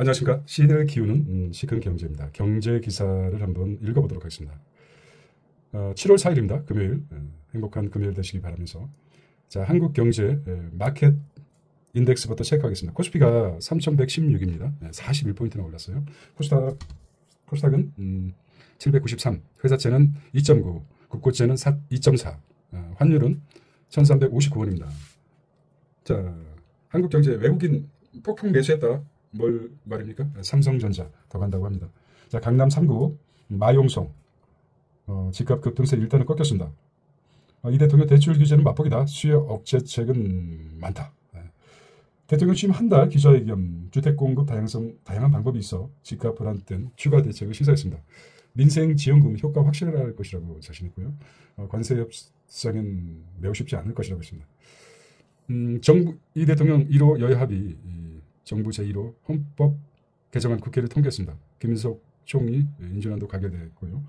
안녕하십니까. 시대를 키우는 시큰 경제입니다. 경제 기사를 한번 읽어보도록 하겠습니다. 7월 4일입니다. 금요일. 행복한 금요일 되시기 바라면서. 자, 한국 경제 마켓 인덱스부터 체크하겠습니다. 코스피가 3116입니다. 41포인트나 올랐어요. 코스닥은 793, 회사채는 2.9, 국고채는 2.4, 환율은 1359원입니다. 자, 한국 경제 외국인 폭풍 매수했다. 뭘 말입니까? 삼성전자 더 간다고 합니다. 자, 강남 3구 마용성 집값 급등세 일단은 꺾였습니다. 이 대통령 대출 규제는 맛보기다. 수요 억제책은 많다. 대통령 취임 한 달 기자회견 주택 공급 다양한 방법이 있어 집값 불안 등 추가 대책을 시사했습니다. 민생 지원금 효과 확실할 것이라고 자신했고요. 관세 협상은 매우 쉽지 않을 것이라고 했습니다. 정부 이 대통령 1호 여야 합의 정부 제1호 헌법 개정안 국회를 통과했습니다. 김인석 총리 인준안도 가결됐고요.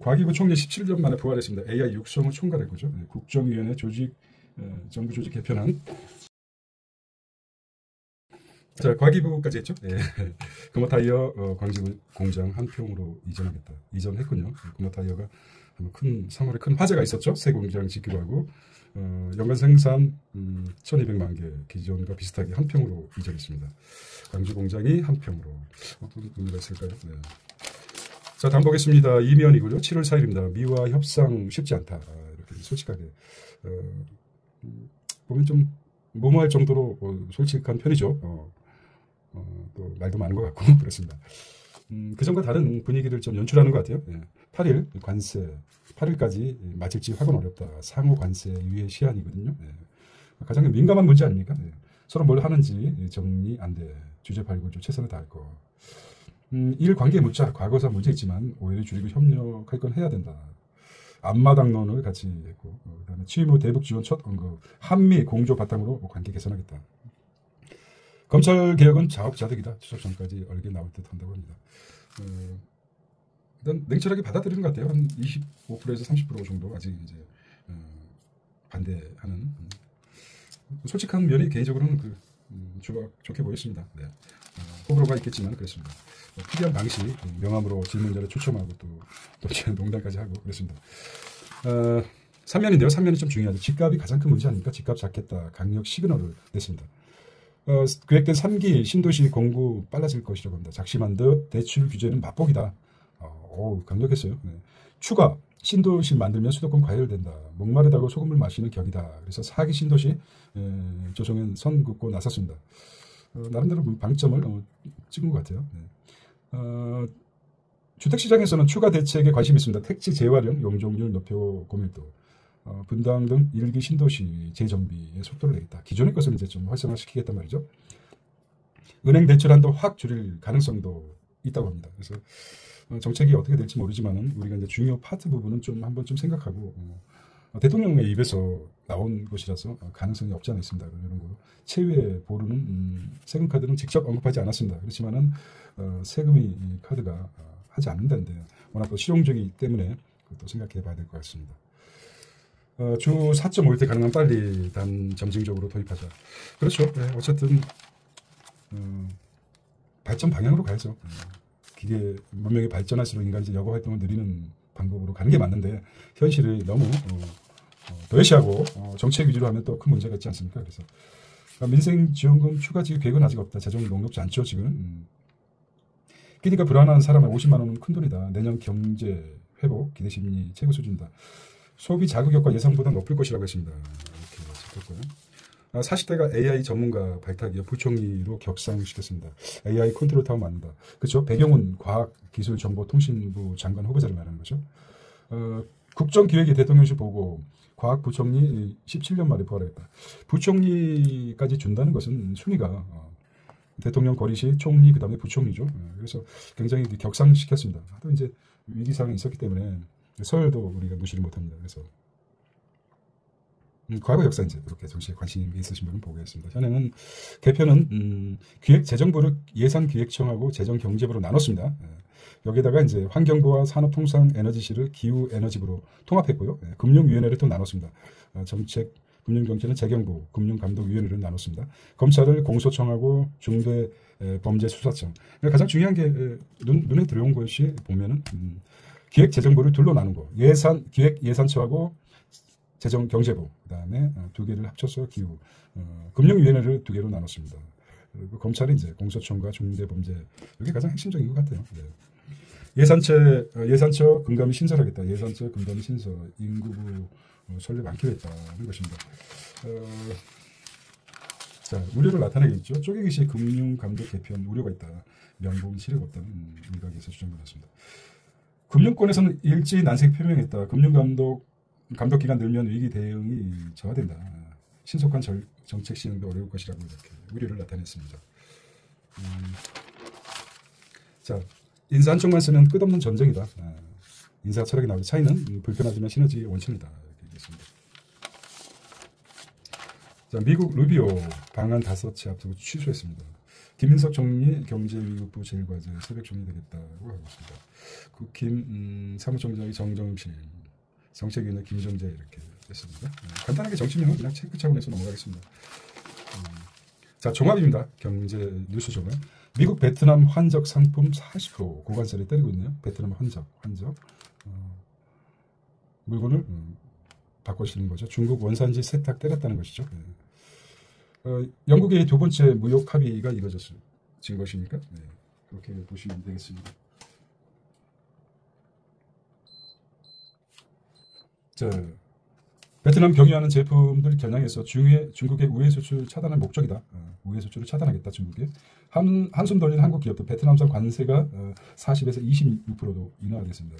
과기부 총리 17년 만에 부활했습니다. AI 육성을 총괄했고죠. 국정위원회 정부 조직 개편안. 자, 과기부까지 했죠. 금호타이어 광주 공장 한 평으로 이전하겠다. 이전했군요. 금호타이어가 3월에 큰 화재가 있었죠. 새 공장 짓기로 하고 연간 생산 1200만 개 기존과 비슷하게 한 평으로 이전했습니다. 광주 공장이 한 평으로 어떤 의미가 있을까요? 네. 자, 다음 보겠습니다. 이면이고요. 7월 4일입니다. 미와 협상 쉽지 않다. 이렇게 솔직하게 보면 좀 무모할 정도로 솔직한 편이죠. 또 말도 많은 것 같고 그렇습니다. 그전과 다른 분위기를 좀 연출하는 것 같아요. 8일 관세 8일까지 마칠지 확은 어렵다. 상호 관세 유예 시한이거든요. 가장 민감한 문제 아닙니까? 서로 뭘 하는지 정리 안 돼. 주제 발굴조 최선을 다할 거. 일 관계 묻자. 과거사 문제 있지만 오해를 줄이고 협력할 건 해야 된다. 앞마당론을 같이 했고, 그다음에 취임 후 대북 지원 첫 언급. 한미 공조 바탕으로 관계 개선하겠다. 검찰 개혁은 자업자득이다. 추석 전까지 얼게 나올 듯 한다고 합니다. 일단 냉철하게 받아들이는 것 같아요. 한 25%에서 30% 정도 아직 이제 반대하는 솔직한 면이 개인적으로는 좋게 보였습니다. 네. 호불호가 있겠지만 그렇습니다. 특이한 방식, 명함으로 질문자를 초청하고 또 농담까지 하고 그랬습니다. 3면인데요. 3면이 좀 중요하죠. 집값이 가장 큰 문제 아닙니까? 집값 잡겠다. 강력 시그널을 냈습니다. 계획된 3기 신도시 공구 빨라질 것이라고 합니다. 작심한 듯 대출 규제는 맛보기다. 강력했어요. 네. 추가 신도시 만들면 수도권 과열된다. 목마르다고 소금을 마시는 격이다. 그래서 4기 신도시 조성엔 선 긋고 나섰습니다. 나름대로 방점을 찍은 것 같아요. 네. 주택시장에서는 추가 대책에 관심이 있습니다. 택지 재활용, 용적률 높여 고밀도, 분당 등 1기 신도시 재정비에 속도를 내겠다. 기존의 것을 이제 좀 활성화시키겠단 말이죠. 은행 대출 한도 확 줄일 가능성도 있다고 합니다. 그래서 정책이 어떻게 될지 모르지만은 우리가 이제 중요 파트 부분은 좀 한번 좀 생각하고 대통령의 입에서 나온 것이라서 가능성이 없지 않아 있습니다. 이런 거 채위에 보루는 세금 카드는 직접 언급하지 않았습니다. 그렇지만은 세금이 카드가 하지 않는다는데 워낙 또 실용적이기 때문에 그것도 생각해봐야 될 것 같습니다. 주 4.5일 때 가능한 빨리 점진적으로 도입하자. 그렇죠. 네, 어쨌든 발전 방향으로 가야죠. 기계 문명이 발전할수록 인간이 이제 여가 활동을 늘리는 방법으로 가는 게 맞는데 현실이 너무 도외시하고 정책 위주로 하면 또 큰 문제가 있지 않습니까? 그래서 민생 지원금 추가 지급 계획은 아직 없다. 재정 녹록지 않죠 지금. 끼니가 불안한 사람은 50만 원은 큰 돈이다. 내년 경제 회복 기대 심리 최고 수준이다. 소비 자극 효과 예상보다 높을 것이라고 했습니다. 이렇게 짚었고요. 40대가 AI 전문가 발탁이요. 부총리로 격상시켰습니다. AI 컨트롤 타워 만든다. 그렇죠. 배경은 과학기술정보통신부 장관 후보자를 말하는 거죠. 국정기획위 대통령실 보고 과학부총리 17년 만에 부활했다. 부총리까지 준다는 것은 순위가 대통령 거리시 총리 그다음에 부총리죠. 그래서 굉장히 격상시켰습니다. 또 이제 위기상황이 있었기 때문에 서열도 우리가 무시를 못합니다. 그래서 과거 역사 이제 그렇게 정치에 관심이 있으신 분은 보겠습니다. 현행은 개편은 기획재정부를 예산기획청하고 재정경제부로 나눴습니다. 여기다가 이제 환경부와 산업통상에너지실을 기후에너지부로 통합했고요. 금융위원회를 또 나눴습니다. 정책 금융경찰은 재경부, 금융감독위원회를 나눴습니다. 검찰을 공소청하고 중대범죄수사청. 그러니까 가장 중요한 게 눈에 들어온 것이 보면은 기획재정부를 둘로 나눈 거. 기획예산처하고 재정경제부, 그다음에 두 개를 합쳐서 기후, 금융위원회를 두 개로 나눴습니다. 그리고 검찰이 이제 공소청과 중대범죄, 이게 가장 핵심적인 것 같아요. 네. 예산처 금감이 신설하겠다. 예산처 금감이 신설, 인구부 설립 안 키우겠다는 것입니다. 자, 우려를 나타내겠죠. 쪼개기 시 금융감독 개편 우려가 있다. 명분 실효가 없다는 일각에서 주장을 했습니다. 금융권에서는 일제히 난색 표명했다. 감독기간 늘면 위기 대응이 저하된다. 신속한 정책 시행도 어려울 것이라고 이렇게 우려를 나타냈습니다. 자, 인사 한쪽만 쓰면 끝없는 전쟁이다. 인사 철학이 나오죠. 차이는 불편하지만 시너지 원천이다. 이렇게 얘기했습니다. 자, 미국 루비오 방한 5채 앞두고 취소했습니다. 김민석 총리 경제위국부 제1과제 새벽 총리되겠다고 하고 있습니다. 국힘 사무총장이 정정실, 정책위원회 김정재 이렇게 됐습니다. 간단하게 정치명은 그냥 체크 차원에서 넘어가겠습니다. 자, 종합입니다. 경제 뉴스 종합. 미국 베트남 환적 상품 40% 고관세를 때리고 있네요. 베트남 환적 물건을 바꿔주는 거죠. 중국 원산지 세탁 때렸다는 것이죠. 영국의 두 번째 무역 합의가 이루어진 것이니까 그렇게 보시면 되겠습니다. 자, 베트남 경유하는 제품들 겨냥해서 중국의 우회 수출 차단할 목적이다. 우회 수출을 차단하겠다. 중국에. 한숨 돌리는 한국 기업도 베트남산 관세가 40에서 26%도 인하됐습니다.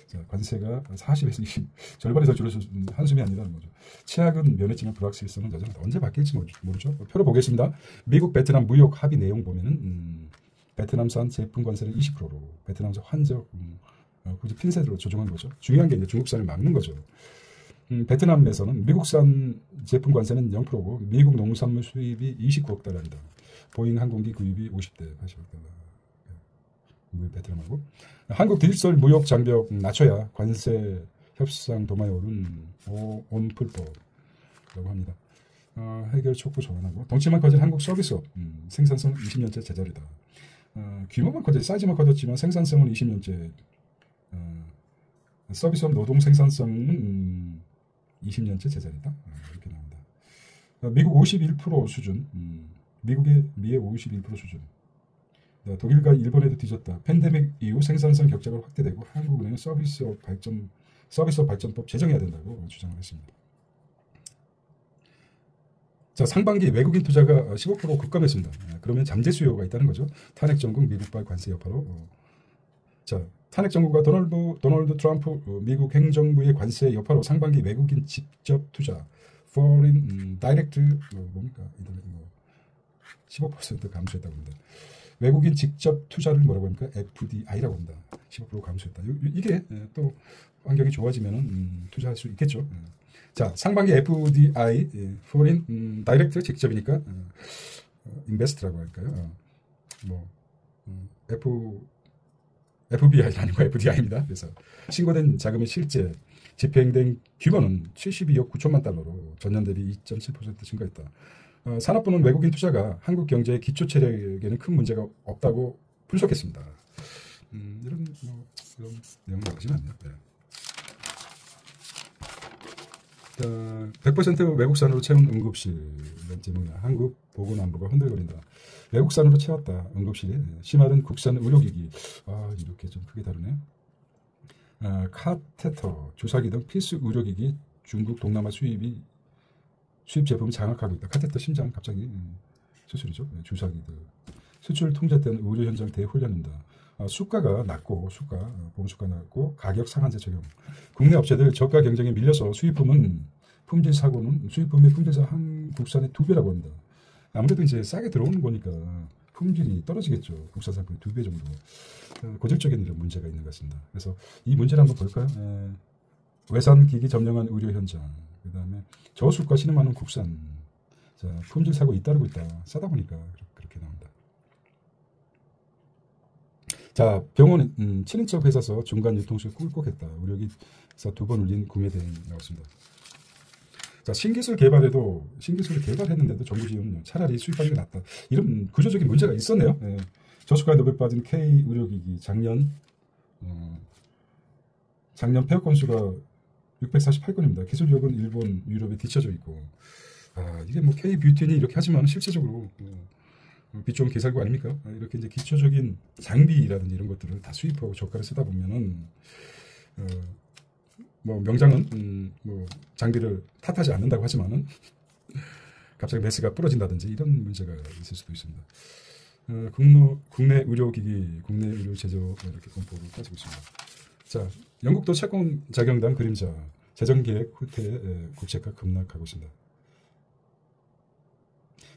자, 관세가 40에서 20, 절반이 더 줄어서 한숨이 아니라는 거죠. 최악은 면했지만 불확실성은 여전하다. 언제 바뀔지 모르죠. 표로 보겠습니다. 미국 베트남 무역 합의 내용 보면은 베트남산 제품 관세를 20%로 베트남산 환적 굳이 핀셋으로 조정한 거죠. 중요한 게 이제 중국산을 막는 거죠. 베트남에서는 미국산 제품 관세는 0%고 미국 농산물 수입이 29억 달러입니다. 보잉 항공기 구입이 50대 80억 달러. 베트남하고 한국 디지털 무역 장벽 낮춰야 관세 협상 도마에 오른 온풀법이라고 합니다. 해결 촉구 조언하고 덩치만 커진 한국 서비스업 생산성 20년째 제자리다. 규모만 커졌 사이즈만 커졌지만 생산성은 20년째 서비스업 노동 생산성은 20년째 제자리다. 이렇게 나옵니다. 미국 51% 수준, 미의 51% 수준. 독일과 일본에도 뒤졌다. 팬데믹 이후 생산성 격차가 확대되고 한국은행은 서비스업 발전법 제정해야 된다고 주장을 했습니다. 자, 상반기 외국인 투자가 15% 급감했습니다. 그러면 잠재 수요가 있다는 거죠. 탄핵 정국 미국발 관세 여파로. 자, 탄핵 정부가 도널드 트럼프 미국 행정부의 관세 여파로 상반기 외국인 직접 투자 foreign direct 뭡니까? 15% 감소했다고 합니다. 외국인 직접 투자를 뭐라고 합니까? FDI라고 합니다. 15% 감소했다. 이게 또 환경이 좋아지면 투자할 수 있겠죠. 자, 상반기 FDI foreign direct 직접이니까 invest라고 할까요? FBI는 아니고 FDI입니다. 그래서 신고된 자금의 실제 집행된 규모는 72억 9천만 달러로 전년 대비 2.7% 증가했다. 산업부는 외국인 투자가 한국 경제의 기초 체력에는 큰 문제가 없다고 분석했습니다. 이런 내용 나오진 않네요. 네. 100% 외국산으로 채운 응급실 이런 제목이나 한국 보건안보가 흔들거린다. 외국산으로 채웠다. 응급실에 심하른 국산 의료기기. 이렇게 좀 크게 다르네요. 카테터, 주사기 등 필수 의료기기 중국 동남아 수입 제품을 장악하고 있다. 카테터 심장 갑자기 수술이죠. 주사기들. 수출 통제된 의료 현장 대훈련한다. 수가가 낮고 보험수가 낮고 가격 상한제 적용. 국내 업체들 저가 경쟁에 밀려서 수입품의 품질사 한국산의 2배라고 합니다. 아무래도 이제 싸게 들어오는 거니까 품질이 떨어지겠죠. 국산 상품의 2배 정도. 고질적인 이런 문제가 있는 것 같습니다. 그래서 이 문제를 한번 볼까요? 외산기기 점령한 의료 현장. 그 다음에 저수가 신음하는 국산. 자, 품질 사고 잇따르고 있다. 싸다 보니까 그렇게 나온다. 자, 병원 친인척 회사서 중간 유통실 꿀꺽했다. 의료기사 2번 울린 구매 대행 나왔습니다. 자, 신기술 개발에도 신기술을 개발했는데도 정부 지원은 차라리 수입하는 게 낫다. 이런 구조적인 문제가 있었네요. 예. 저수가에 늪에 빠진 K 의료기기 작년 폐업 건수가 648건입니다. 기술력은 일본, 유럽에 뒤처져 있고, 이게 뭐 K 뷰티니 이렇게 하지만 실제적으로 빛 좋은 개살구 아닙니까? 이렇게 이제 기초적인 장비라든지 이런 것들을 다 수입하고 저가를 쓰다 보면은 뭐 명장은 뭐 장비를 탓하지 않는다고 하지만은 갑자기 매스가 부러진다든지 이런 문제가 있을 수도 있습니다. 국내 의료기기, 국내 의료 제조 이렇게 공포로 따지고 있습니다. 자, 영국도 채권 자경단 그림자 재정기획 후퇴 국채가 급락하고 있습니다.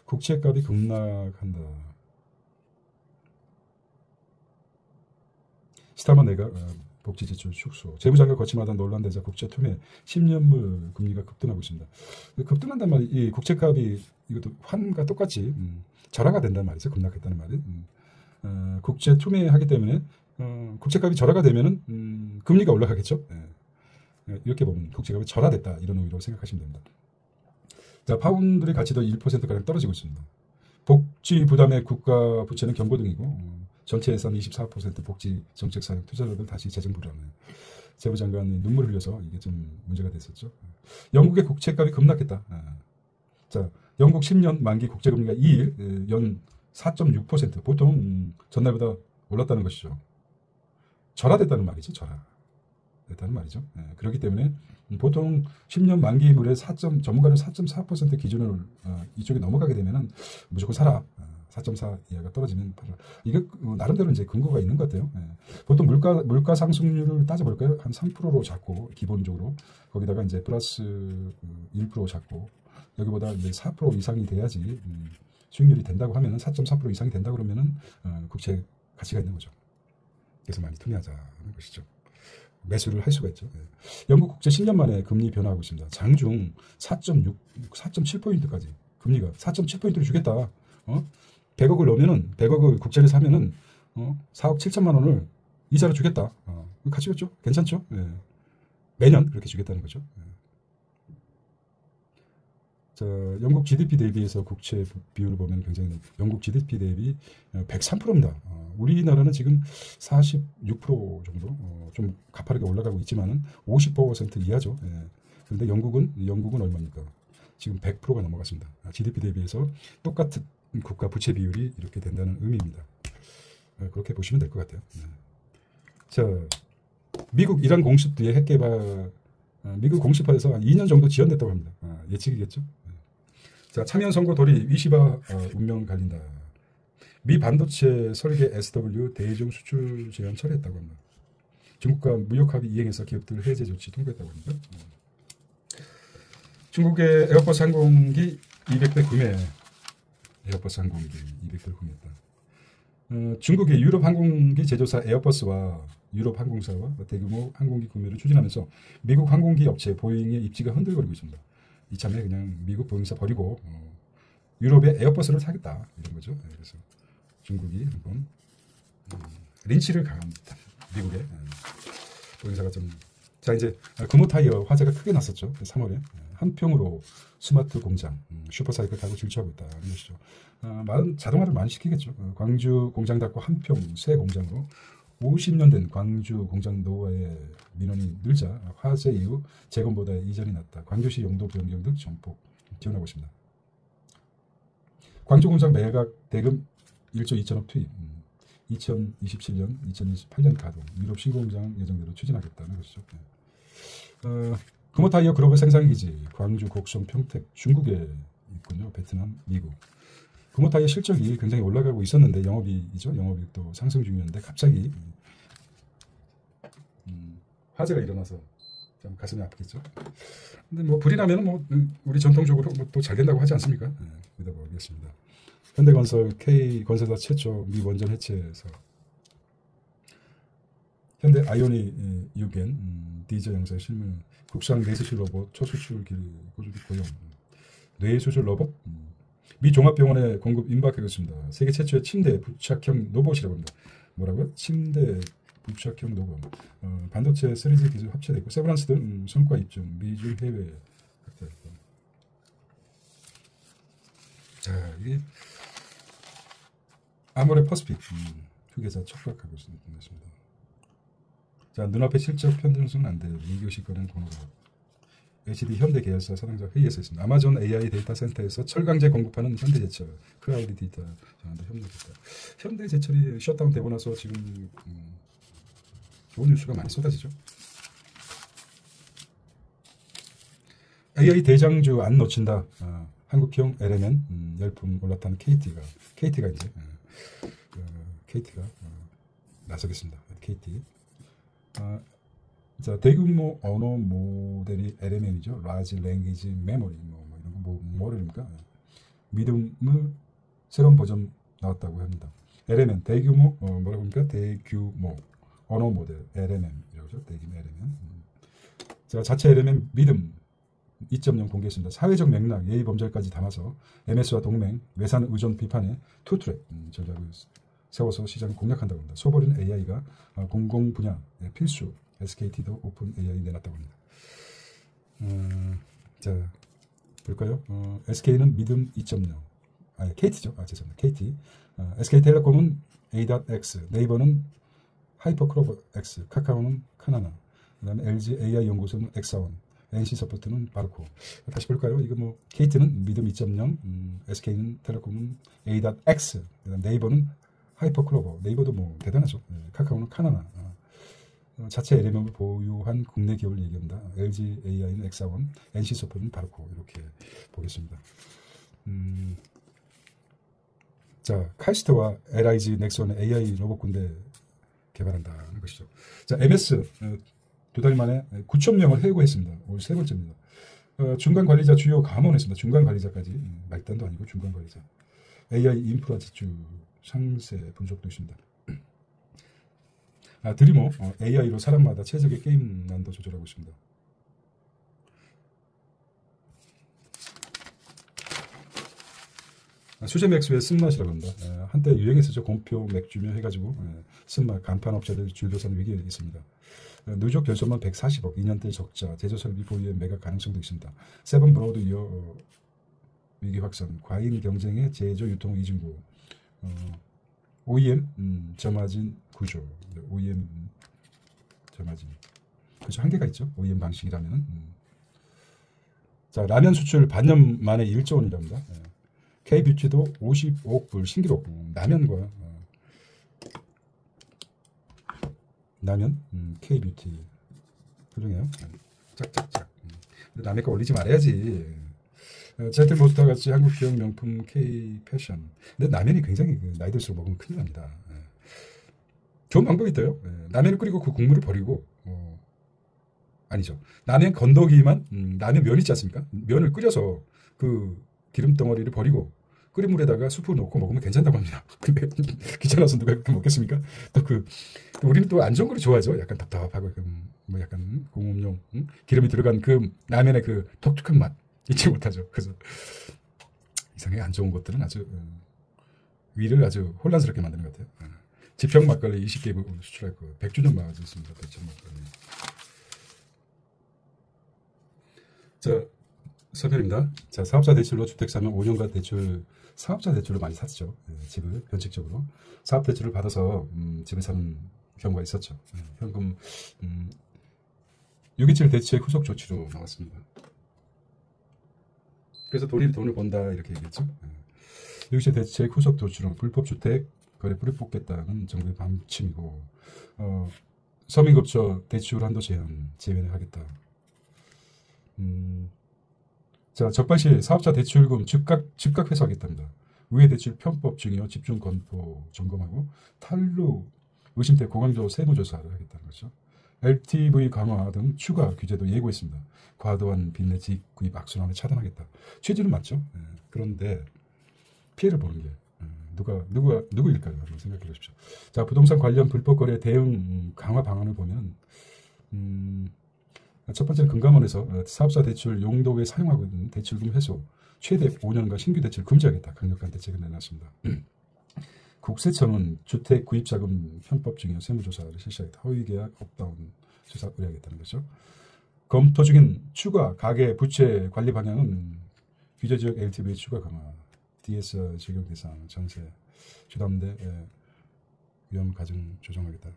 국채값이 급락한다. 스타만 내가 복지 지출 축소. 재무장관 거침하다 논란되자 국채 투매 10년물 금리가 급등하고 있습니다. 급등한단 말이 이 국채값이 이것도 환과 똑같이 절하가 된다는 말이죠. 급락했다는 말이. 국채 투매하기 때문에 국채값이 절하가 되면은 금리가 올라가겠죠. 이렇게 보면 국채값이 절하됐다 이런 의미로 생각하시면 됩니다. 자, 파운드의 가치도 1%가량 떨어지고 있습니다. 복지 부담의 국가 부채는 경고등이고 전체 예산 24% 복지 정책 사용 투자력을 다시 재정 불안해요. 재무장관이 눈물 흘려서 이게 좀 문제가 됐었죠. 영국의 국채값이 급락했다. 자, 영국 10년 만기 국채금리가 2일 연 4.6% 보통 전날보다 올랐다는 것이죠. 절하됐다는 말이죠. 절하됐다는 말이죠. 그렇기 때문에 보통 10년 만기물의 전문가는 4.4% 기준을 이쪽에 넘어가게 되면은 무조건 사라. 4.4 이하가 떨어지면 팔아. 이게 나름대로 이제 근거가 있는 것 같아요. 보통 물가 상승률을 따져볼까요? 한 3%로 잡고 기본적으로 거기다가 이제 플러스 1% 잡고 여기보다 이제 4% 이상이 돼야지 수익률이 된다고 하면은 4.4% 이상이 된다고 그러면은 국채 가치가 있는 거죠. 그래서 많이 투매하자는 것이죠. 매수를 할 수가 있죠. 영국 국채 10년 만에 금리 변화하고 있습니다. 장중 4.7포인트까지 금리가 4.7포인트를 주겠다. 100억을 넣으면은 100억을 국채를 사면은 4억 7천만 원을 이자로 주겠다. 가치겠죠? 괜찮죠? 매년 그렇게 주겠다는 거죠. 자, 영국 GDP 대비해서 국채 비율을 보면 굉장히 영국 GDP 대비 103%입니다. 우리나라는 지금 46% 정도 좀 가파르게 올라가고 있지만은 50% 이하죠. 그런데 영국은 얼마입니까? 지금 100%가 넘어갔습니다. GDP 대비해서 똑같은 국가 부채 비율이 이렇게 된다는 의미입니다. 그렇게 보시면 될 것 같아요. 자, 미국 이란 공습 뒤에 핵 개발, 미국 공습하에서 한 2년 정도 지연됐다고 합니다. 예측이겠죠. 자, 참여 선거 돌입 위시바 운명 갈린다. 미 반도체 설계 SW 대중 수출 제한 철회했다고 합니다. 중국과 무역 합의 이행해서 기업들 해제 조치 통과했다고 합니다. 중국의 에어버스 항공기 200대 구매. 에어버스 항공기 200대를 구매했다. 중국의 유럽 항공기 제조사 에어버스와 유럽 항공사와 대규모 항공기 구매를 추진하면서 미국 항공기 업체 보잉의 입지가 흔들거리고 있습니다. 이참에 그냥 미국 보잉사 버리고 유럽의 에어버스를 사겠다 이런 거죠. 그래서 중국이 한번 린치를 강합니다. 미국의 보잉사가 좀. 자, 이제 금호 타이어 화재가 크게 났었죠. 3월에 한평으로 스마트 공장 슈퍼사이클 타고 질주하고 있다는 것이죠. 자동화를 많이 시키겠죠. 광주 공장 닫고 한평 새 공장으로 50년 된 광주 공장 노후화의 민원이 늘자 화재 이후 재건보다 이전이 낮다. 광주시 용도 변경 등 정폭 지원하고 있습니다. 광주 공장 매각 대금 1조 2천억 투입. 2027년, 2028년 가동. 유럽 신공장 예정대로 추진하겠다는 것이죠. 금호타이어 글로벌 생산기지 광주, 곡성, 평택, 중국에 있군요. 베트남, 미국. 금호타이어 실적이 굉장히 올라가고 있었는데 영업이익도 상승 중이었는데 갑자기 화재가 일어나서 좀 가슴이 아프겠죠. 근데 뭐 불이 나면은 뭐 우리 전통적으로 또 잘 된다고 하지 않습니까? 믿어보겠습니다. 현대건설 K건설사 최초 미 원전 해체에서 현대 아이오닉 유겐 디저 영상 실물 국산 뇌수술 로봇 초수출 길 고용 뇌수술 로봇 미 종합병원에 공급 임박하겠습니다. 세계 최초의 침대 부착형 로봇이라고 합니다. 뭐라고요? 침대 부착형 로봇. 반도체 3D 기술 합체되고 세브란스 등 성과 입증 미중 해외 자, 이게 아모레 퍼스픽 휴게자 촉박하고 있습니다. 자, 눈앞에 실적 편들수는 안 돼요. 2교시 거는 번호로. HD 현대 계열사 사당자 회의에서 있습니다. 아마존 AI 데이터 센터에서 철강제 공급하는 현대제철, 크라우드 데이터, 현대제철이 셧다운 되고 나서 지금 좋은 뉴스가 많이 쏟아지죠. AI 대장주 안 놓친다. 한국형 LMN 열풍 올라탄 KT가 이제 KT가 나서겠습니다. KT. 자, 대규모 언어 모델이 LMN이죠. 라지 랭귀지 메모리 이런 거 뭐랍니까? 믿음의 새로운 버전 나왔다고 합니다. LMN 대규모 뭐라고 합니까? 대규모 언어 모델 LMN이라고죠. 대규모 LMN. 자, 자체 LMN 믿음 2.0 공개했습니다. 사회적 맥락, 예의 범절까지 담아서 MS와 동맹, 외산 의존 비판에 투트랙 전략을 세워서 시장을 공략한다고 합니다. 소버린 AI가 공공 분야 필수, SKT도 오픈 AI 내놨다고 합니다. 자, 볼까요? SK는 믿음 2.0, KT죠. 죄송합니다. KT. SK텔레콤은 A.X, 네이버는 하이퍼크로버 X, 카카오는 카나나, 그다음에 LG AI 연구소는 엑사원, NC 서포트는 바르코. 다시 볼까요? 이거 뭐 KT는 믿음 2.0, SK는 텔레콤은 A.X, 네이버는 하이퍼클로버. 네이버도 뭐 대단하죠. 카카오는 카나나. 자체 LM을 보유한 국내 기업을 얘기합니다. LG AI는 엑사원, NC 서포트는 바르코. 이렇게 보겠습니다. 자, 카이스트와 LIG 넥슨의 AI 로봇 군대 개발한다는 것이죠. 자, MS 두 달 만에 9,000명을 해고했습니다. 올 세 번째입니다. 중간 관리자 주요 감원했습니다. 중간 관리자까지 말단도 아니고 중간 관리자. AI 인프라 지주 상세 분석도 있습니다. 드리모 AI로 사람마다 최적의 게임 난도 조절하고 있습니다. 수제 맥주의 쓴맛이라고 합니다. 한때 유행했었죠. 곰표 맥주며 해가지고 쓴맛 간판 업체들 줄도선 위기에 있습니다. 누적 결손만 140억, 2년대 적자, 제조설비 보유의 매각 가능성도 있습니다. 세븐 브로드 이어 위기 확산, 과잉 경쟁의 제조 유통 이중구, OEM 저마진 구조, OEM 저마진 그렇죠. 한계가 있죠. OEM 방식이라면은. 자, 라면 수출 반년 만에 1조 원이랍니다. K뷰티도 55억 불 신기록. 라면과 라면 K뷰티 훌륭해요. 짝짝짝. 남의 거 올리지 말아야지. 젠틀몬스터 같이 한국 기업 명품 K패션. 근데 라면이 굉장히 나이 들수록 먹으면 큰일 납니다. 좋은 방법이 있어요. 라면을 끓이고 그 국물을 버리고 아니죠. 라면 건더기만 라면 면 있지 않습니까? 면을 끓여서 그 기름 덩어리를 버리고 끓인 물에다가 수프 넣고 먹으면 괜찮다고 합니다. 근데 귀찮아서 누가 그렇게 먹겠습니까? 또 우리는 또 안 좋은 걸 좋아하죠. 약간 답답하고 뭐 약간 공업용 기름이 들어간 그 라면의 그 독특한 맛 잊지 못하죠. 그래서 이상하게 안 좋은 것들은 아주 위를 아주 혼란스럽게 만드는 것 같아요. 지평 막걸리 20개 수출할 거 100주년 맞았습니다. 지평 막걸리. 자, 서편입니다. 자, 사업자 대출로 주택 사면 5년간 대출, 사업자 대출로 많이 샀죠. 집을 변칙적으로. 사업 대출을 받아서 집을 사는 경우가 있었죠. 현금 627 대책 후속 조치로 나왔습니다. 그래서 돈을 번다 이렇게 얘기했죠. 627 대책 후속 조치로 불법 주택 거래 뿌리 뽑겠다는 정부의 방침이고 서민급저 대출 한도 제한을 하겠다. 자, 적발 시 사업자 대출금 즉각 회수하겠답니다. 우회 대출 편법 중이요 집중 건포 점검하고 탈루 의심대 고강도 세무조사를 하겠다는 거죠. LTV 강화 등 추가 규제도 예고했습니다. 과도한 빚내 직구입 악순환을 차단하겠다. 취지는 맞죠. 그런데 피해를 보는 게 누구일까요? 한번 생각해 보십시오. 자, 부동산 관련 불법 거래 대응 강화 방안을 보면 첫 번째는 금감원에서 사업자 대출 용도 외에 사용하고 있는 대출금 회수 최대 5년간 신규 대출 금지하겠다. 강력한 대책을 내놨습니다. 국세청은 주택 구입자금 편법 중에 세무조사를 실시하겠다. 허위계약 업다운 수사 의뢰하겠다는 거죠. 검토 중인 추가 가계 부채 관리 방향은 규제지역 LTV 추가 강화. DSR 적용 대상 전세 주담대 위험 가정 조정하겠다.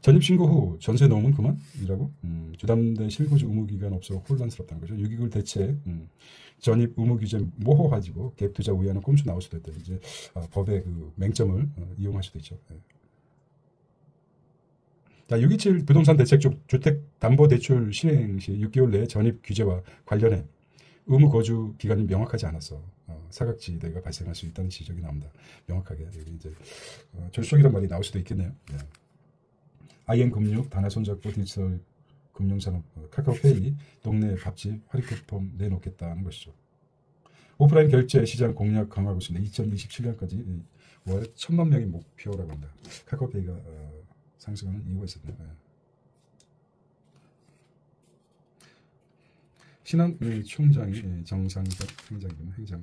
전입신고 후 전세 놓으면 그만이라고? 주담대 실거주 의무기간 없어 혼란스럽다는 거죠. 유기글 대체 전입 의무규제 모호가지고 갭투자 우회하는 꼼수 나올 수도 있다. 이제 법의 그 맹점을 이용할 수도 있죠. 자, 627 부동산 대책 중 주택담보대출 실행 시 6개월 내에 전입 규제와 관련해 의무 거주 기간이 명확하지 않아서 사각지대가 발생할 수 있다는 지적이 나옵니다. 명확하게 여기 이제 졸속이란 말이 나올 수도 있겠네요. IM금융, 다나손잡고 디지털 금융산업, 카카오페이, 동네 밥집, 할인쿠폰 내놓겠다는 것이죠. 오프라인 결제 시장 공략 강화하고 있습니다. 2027년까지 월 1,000만 명이 목표라고 합니다. 카카오페이가 상승하는 이유가 있었네요. 신한 총장이 정상적 행정이죠.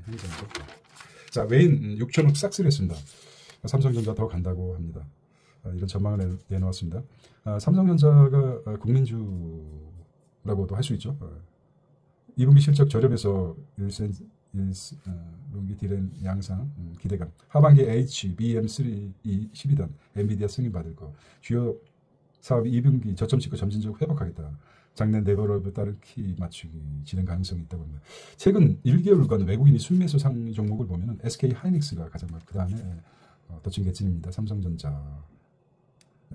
자, 외인 6천억 싹쓸이 했습니다. 삼성전자 더 간다고 합니다. 이런 전망을 내놓았습니다. 삼성전자가 국민주라고도 할 수 있죠. 2분기 실적 저렴해서 1분기 디램 양상 기대감. 하반기 HBM3 12단 엔비디아 승인받을 거. 주요 사업이 2분기 저점 찍고 점진적으로 회복하겠다. 작년 네버러브 따른 키 맞추기 진행 가능성이 있다고 합니다. 최근 1개월간 외국인이 순매수 상위 종목을 보면 SK 하이닉스가 가장 많고 그 다음에 더친개찐입니다. 삼성전자,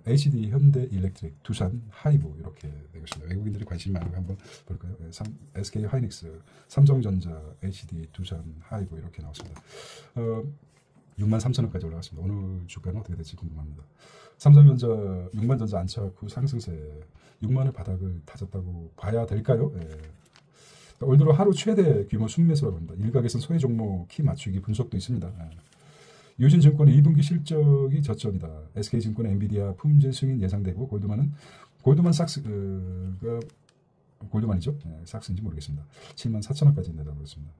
HD 현대 일렉트릭, 두산 하이브 이렇게 되겠습니다. 외국인들이 관심이 많은 거 한번 볼까요? SK 하이닉스, 삼성전자, HD, 두산 하이브 이렇게 나왔습니다. 63,000원까지 올라갔습니다. 오늘 주가는 어떻게 될지 궁금합니다. 삼성전자 6만전자 안착 후 상승세 6만원 바닥을 다졌다고 봐야 될까요? 올 들어 하루 최대 규모 순매수라고 합니다. 일각에서는 소외 종목 키 맞추기 분석도 있습니다. 유진증권의 2분기 실적이 저점이다. SK증권의 엔비디아 품질 승인 예상되고 골드만이죠. 삭스인지 모르겠습니다. 74,000원까지 내다보고 있습니다.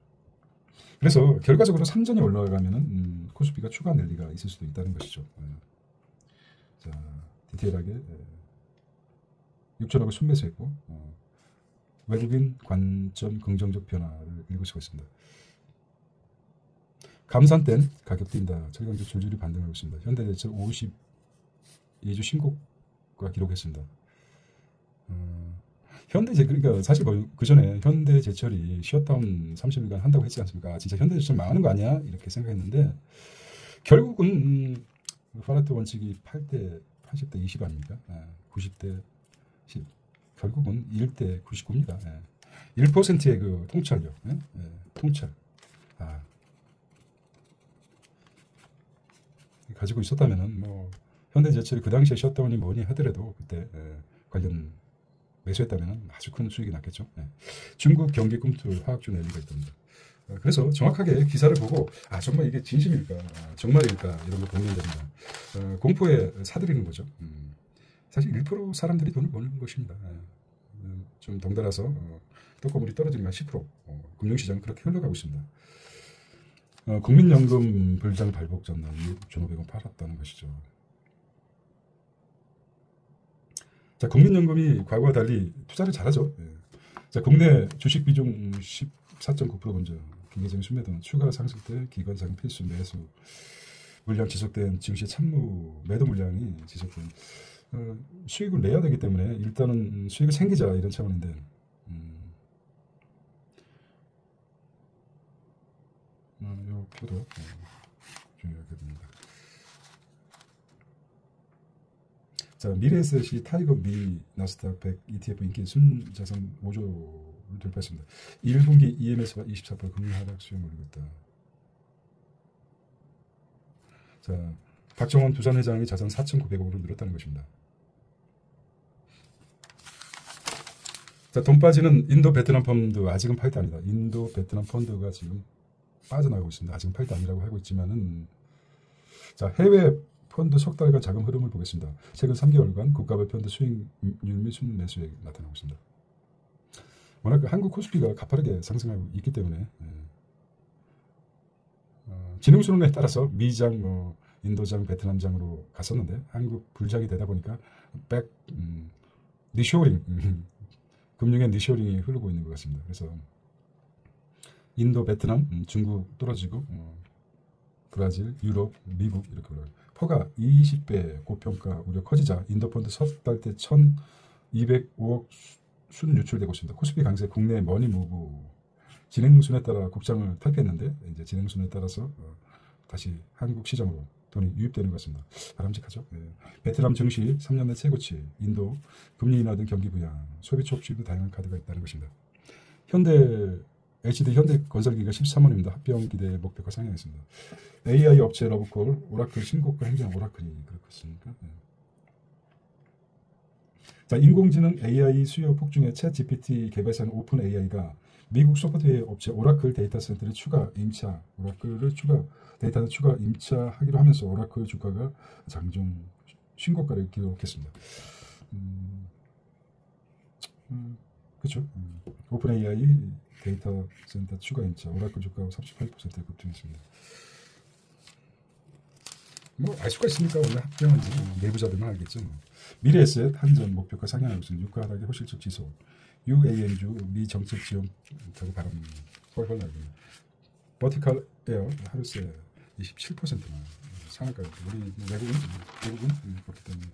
그래서 결과적으로 삼전이 올라가면은 코스피가 추가 랠리가 있을 수도 있다는 것이죠. 자, 디테일하게 6천억을 순매수했고 외국인 관점 긍정적 변화를 읽을 수가 있습니다. 감산된 가격 뛴다. 철강주 줄줄이 반등하고 있습니다. 현대제철 52주 신고가 기록했습니다. 그러니까 사실 그 전에 현대제철이 셧다운 30일간 한다고 했지 않습니까? 진짜 현대제철 망하는 거 아니야? 이렇게 생각했는데 결국은 파레토 원칙이 8대 80대 20 아닙니까? 90대 10. 결국은 1대 99입니다. 1%의 그 통찰력, 통찰. 가지고 있었다면은 뭐 현대제철이 그 당시에 셧다운이 뭐니 하더라도 그때 관련 매수했다면 아주 큰 수익이 났겠죠. 중국 경기 꿈틀 화학주 랠리가 있답니다. 그래서 정확하게 기사를 보고 정말 이게 진심일까 정말일까 이런 거 보면 됩니다. 공포에 사들이는 거죠. 사실 1% 사람들이 돈을 버는 것입니다. 좀 덩달아서 떡고물이 떨어지면 10% 금융시장은 그렇게 흘러가고 있습니다. 국민연금 불장 발복 전날 6,500원 팔았다는 것이죠. 자, 국민연금이 과거와 달리 투자를 잘하죠. 자, 국내 주식 비중 14.9% 먼저 기계적인 순매도는 추가 상승 때 기관장 필수 매수 물량 지속된 증시 참무 매도 물량이 지속된 수익을 내야 되기 때문에 일단은 수익을 챙기자 이런 차원인데 이 표도 중요하게 됩니다. 자, 미래에셋이 타이거 미 나스닥 100 ETF 인기 순자산 5조를 돌파했습니다. 1분기 EMS가 24% 금리 하락 수요 올리고 있다. 자, 박정원 두산 회장이 자산 4,900억으로 늘었다는 것입니다. 자, 돈 빠지는 인도 베트남 펀드 아직은 8대 아니다. 인도 베트남 펀드가 지금 빠져나가고 있습니다. 아직은 8대 아니라고 하고 있지만은 자, 해외 펀드 석 달간 자금 흐름을 보겠습니다. 최근 3개월간 국가별 펀드 수익률 및 순매수액 나타나고 있습니다. 워낙 한국 코스피가 가파르게 상승하고 있기 때문에 진흥순환에 따라서 미장, 인도장, 베트남장으로 갔었는데 한국 불장이 되다 보니까 니쇼링 금융의 니쇼링이 흐르고 있는 것 같습니다. 그래서 인도, 베트남, 중국 떨어지고 브라질, 유럽, 미국 이렇게 올라요. 퍼가 20배 고평가 우려 커지자 인도펀드 석 달 때 1,205억 순 유출되고 있습니다. 코스피 강세 국내 머니무브 진행순에 따라 국장을 탈피했는데 이제 진행순에 따라서 다시 한국 시장으로 돈이 유입되는 것 같습니다. 바람직하죠. 네. 베트남 증시 3년 내 최고치, 인도 금리 인하 등 경기 부양, 소비 촉진도 다양한 카드가 있다는 것입니다. HD 현대건설기가 13원입니다. 합병 기대 목표가 상향했습니다. AI 업체 러브콜, 오라클 신고가 행정 오라클이 그렇겠습니까? 네. 자, 인공지능 AI 수요 폭증에 챗 GPT 개발사는 오픈 AI가 미국 소프트웨어 업체 오라클 데이터 센터를 오라클을 데이터 추가 임차하기로 하면서 오라클 주가가 장중 신고가를 기록했습니다. 그렇죠. 오픈 AI 데이터 센터 추가 임차 오라클 주가가 38% 급등했습니다. 뭐 알 수가 있습니까? 원래 합병한지 내부자들만 알겠죠. 미래에셋 한전 목표가 상향하고 있습니다. 유가 하락의 호실적 지속. UAM주 미 정책 지원 타고 바람 펄펄 날입니다. 버티컬 에어 하루세 27%만 상한가. 우리 외국은 그렇기 때문에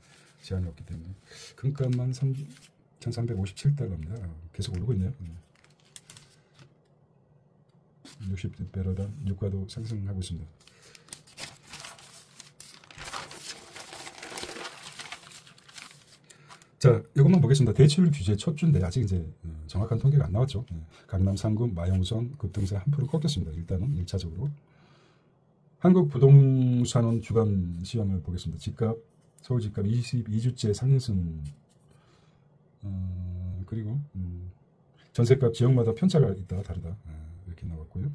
제한이 없기 때문에 금값만 1,357달러입니다. 계속 오르고 있네요. 60배러당 유가도 상승하고 있습니다. 자, 이것만 보겠습니다. 대출 규제 첫 주인데 아직 이제 정확한 통계가 안 나왔죠. 강남 상금 마영우선 급등세 1% 꺾였습니다. 일단은 1차적으로. 한국 부동산원 주간 시황을 보겠습니다. 집값, 서울 집값 22주째 상승, 그리고 전세값 지역마다 편차가 있다 다르다 이렇게 나왔고요.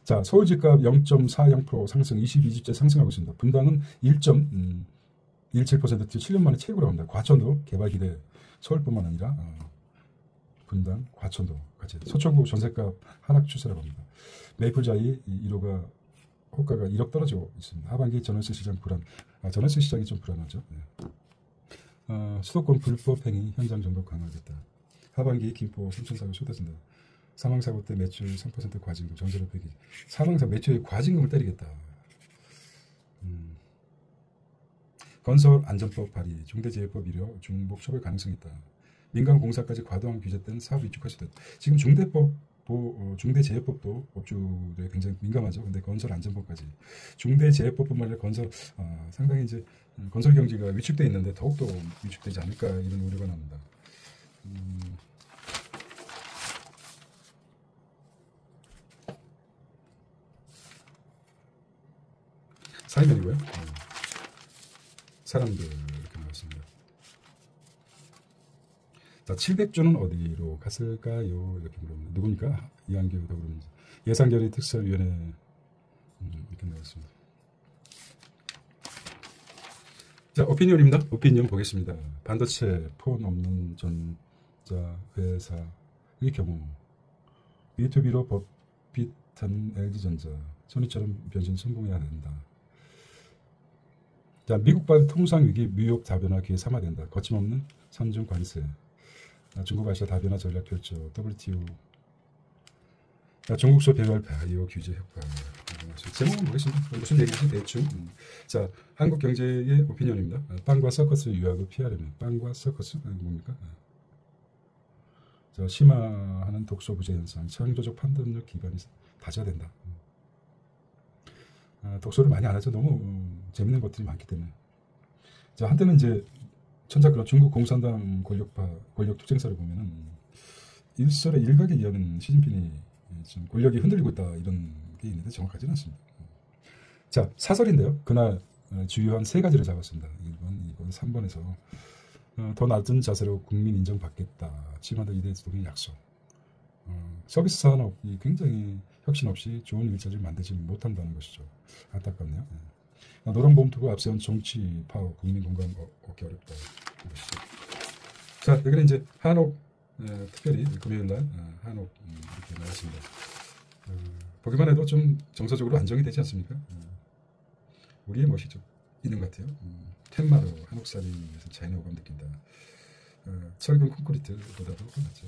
자, 서울 집값 0.40% 상승, 22주째 상승하고 있습니다. 분당은 1.17% 7년 만에 최고라고 합니다. 과천도 개발 기대, 서울뿐만 아니라 분당, 과천도 같이. 서초구 전세값 하락 추세라고 합니다. 메이플자이 1호가 호가가 1억 떨어지고 있습니다. 하반기 전월세 시장 불안. 전월세 시장이 좀 불안하죠. 네. 수도권 불법 행위 현장 정도 강화하겠다. 하반기 김포 순천사고 쏟아진다. 사망사고 때 매출 3% 과징금, 전세로 빼기. 사망사고 매출에 과징금을 때리겠다. 건설 안전법 발의, 중대재해법 위려 중복 처벌 가능성이 있다. 민간 공사까지 과도한 규제 때는 사업 위축할 수 있다. 지금 중대재해법도 법주에 굉장히 민감하죠. 근데 건설 안전법까지 중대재해법뿐만 아니라 건설 상당히 이제 건설 경기가 위축돼 있는데 더욱더 위축되지 않을까 이런 우려가 납니다. 사이면이고요. 사람들 이렇게 나왔습니다. 자, 700조는 어디로 갔을까요? 이렇게 물어봅니다. 누굽니까? 이한규 더불어민주당 예산결의 특설위원회 이렇게 나왔습니다. 자, 오피니언입니다. 오피니언 보겠습니다. 반도체 폰 없는 전자 회사의 경우 B2B로 법빗한 LG전자 소니처럼 변신 성공해야 된다. 자, 미국발 통상위기 무역 다변화 기회 삼아야 된다. 거침없는 선중 관세. 중국 아시아 다변화 전략 결정. WTO. 자, 중국소 배열 바이오 규제 효과. 제목은 보겠습니다. 무슨 얘기인지 대충. 자, 한국 경제의 오피니언입니다. 빵과 서커스 유학을 피하려면 빵과 서커스 뭡니까? 자, 심화하는 독소 부재 현상, 창조적 판단력 기반이 다져야 된다. 독서를 많이 안 하죠. 너무 재밌는 것들이 많기 때문에. 자, 한때는 이제 천자그런 중국 공산당 권력 투쟁사를 보면은 일설의 일각에 의하는 시진핑이 좀 권력이 흔들리고 있다 이런 게 있는데 정확하지는 않습니다. 자, 사설인데요. 그날 주요한 세 가지를 잡았습니다. 1번, 2번, 3번에서 더 낮은 자세로 국민 인정받겠다. 치마다 이대 대통령 약속. 서비스 산업이 굉장히 혁신 없이 좋은 일자리를 만들지 못한다는 것이죠. 안타깝네요. 노동보험투구 앞세운 정치 파워, 국민 공감 얻기 어렵다. 자, 여기는 이제 한옥 특별히 금요일날 한옥 이렇게 나왔습니다. 보기만 해도 좀 정서적으로 안정이 되지 않습니까? 우리의 멋이 좀 있는 것 같아요. 텐마루 한옥살이에서 자연의 오감 느낀다. 철근 콘크리트보다도 낫죠.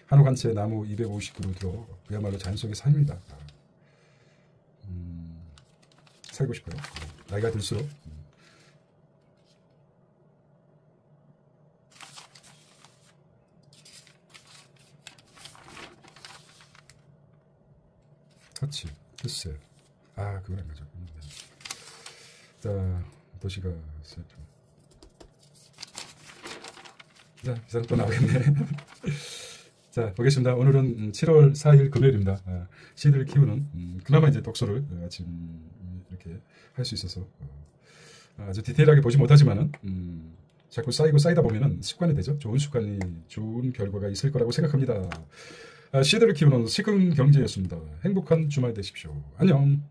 한옥 한 채 나무 250그루 들어 그야말로 자연 속의 삶입니다. 살고 싶어요. 나이가 들수록. 터치, 글쎄. 아, 그건 안 가죠. 자, 도시가 자, 이상 또 나오겠네. 자, 보겠습니다. 오늘은 7월 4일 금요일입니다. 시들을 키우는, 그나마 이제 독서를 아침 이렇게 할 수 있어서 아주 디테일하게 보지 못하지만은 자꾸 쌓이고 쌓이다 보면은 습관이 되죠. 좋은 습관이 좋은 결과가 있을 거라고 생각합니다. 시들을 키우는 식흥 경제였습니다. 행복한 주말 되십시오. 안녕.